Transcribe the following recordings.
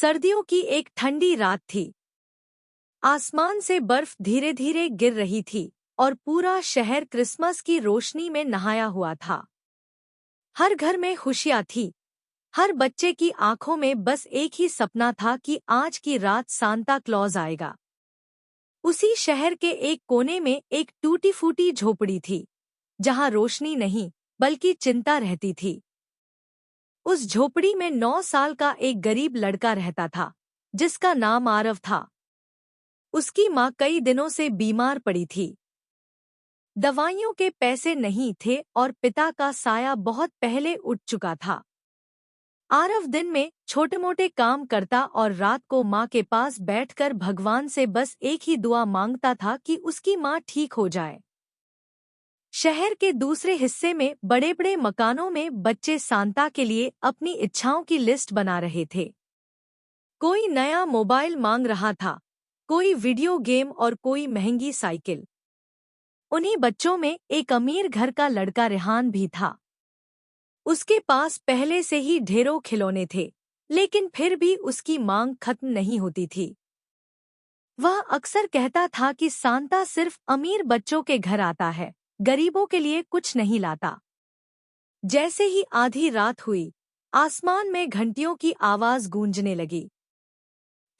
सर्दियों की एक ठंडी रात थी। आसमान से बर्फ धीरे धीरे गिर रही थी और पूरा शहर क्रिसमस की रोशनी में नहाया हुआ था। हर घर में खुशियां थी। हर बच्चे की आंखों में बस एक ही सपना था कि आज की रात सांता क्लॉज आएगा। उसी शहर के एक कोने में एक टूटी फूटी झोपड़ी थी, जहां रोशनी नहीं बल्कि चिंता रहती थी। उस झोपड़ी में 9 साल का एक गरीब लड़का रहता था, जिसका नाम आरव था। उसकी माँ कई दिनों से बीमार पड़ी थी। दवाइयों के पैसे नहीं थे और पिता का साया बहुत पहले उठ चुका था। आरव दिन में छोटे-मोटे काम करता और रात को माँ के पास बैठकर भगवान से बस एक ही दुआ मांगता था कि उसकी माँ ठीक हो जाए। शहर के दूसरे हिस्से में बड़े-बड़े मकानों में बच्चे सांता के लिए अपनी इच्छाओं की लिस्ट बना रहे थे। कोई नया मोबाइल मांग रहा था, कोई वीडियो गेम और कोई महंगी साइकिल। उन्हीं बच्चों में एक अमीर घर का लड़का रेहान भी था। उसके पास पहले से ही ढेरों खिलौने थे, लेकिन फिर भी उसकी मांग खत्म नहीं होती थी। वह अक्सर कहता था कि सांता सिर्फ अमीर बच्चों के घर आता है, गरीबों के लिए कुछ नहीं लाता। जैसे ही आधी रात हुई, आसमान में घंटियों की आवाज गूंजने लगी।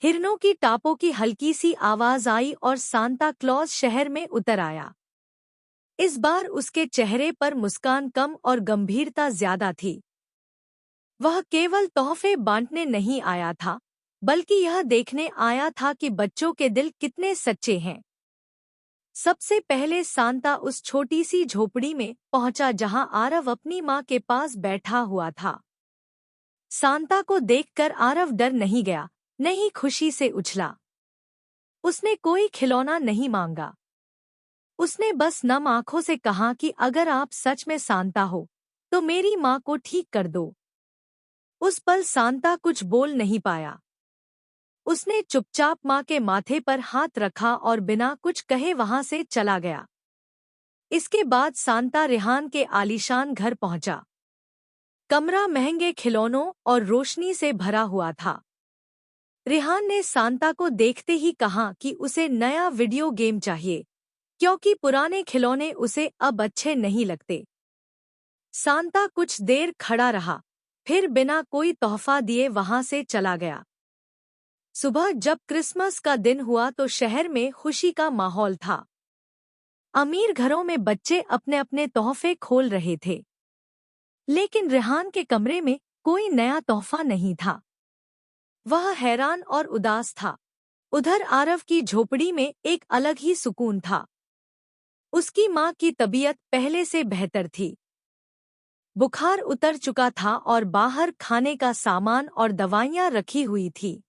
हिरनों की टापों की हल्की सी आवाज आई और सांता क्लॉज शहर में उतर आया। इस बार उसके चेहरे पर मुस्कान कम और गंभीरता ज्यादा थी। वह केवल तोहफे बांटने नहीं आया था, बल्कि यह देखने आया था कि बच्चों के दिल कितने सच्चे हैं। सबसे पहले सांता उस छोटी सी झोपड़ी में पहुंचा जहां आरव अपनी माँ के पास बैठा हुआ था। सांता को देखकर आरव डर नहीं गया, नहीं खुशी से उछला। उसने कोई खिलौना नहीं मांगा। उसने बस नम आंखों से कहा कि अगर आप सच में सांता हो, तो मेरी माँ को ठीक कर दो। उस पल सांता कुछ बोल नहीं पाया। उसने चुपचाप माँ के माथे पर हाथ रखा और बिना कुछ कहे वहां से चला गया। इसके बाद सांता रेहान के आलीशान घर पहुंचा। कमरा महंगे खिलौनों और रोशनी से भरा हुआ था। रेहान ने सांता को देखते ही कहा कि उसे नया वीडियो गेम चाहिए, क्योंकि पुराने खिलौने उसे अब अच्छे नहीं लगते। सांता कुछ देर खड़ा रहा, फिर बिना कोई तोहफा दिए वहां से चला गया। सुबह जब क्रिसमस का दिन हुआ तो शहर में खुशी का माहौल था। अमीर घरों में बच्चे अपने अपने तोहफे खोल रहे थे, लेकिन रेहान के कमरे में कोई नया तोहफा नहीं था। वह हैरान और उदास था। उधर आरव की झोपड़ी में एक अलग ही सुकून था। उसकी माँ की तबीयत पहले से बेहतर थी। बुखार उतर चुका था और बाहर खाने का सामान और दवाइयाँ रखी हुई थी।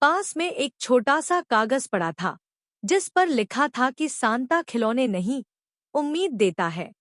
पास में एक छोटा सा कागज पड़ा था, जिस पर लिखा था कि सांता खिलौने नहीं, उम्मीद देता है।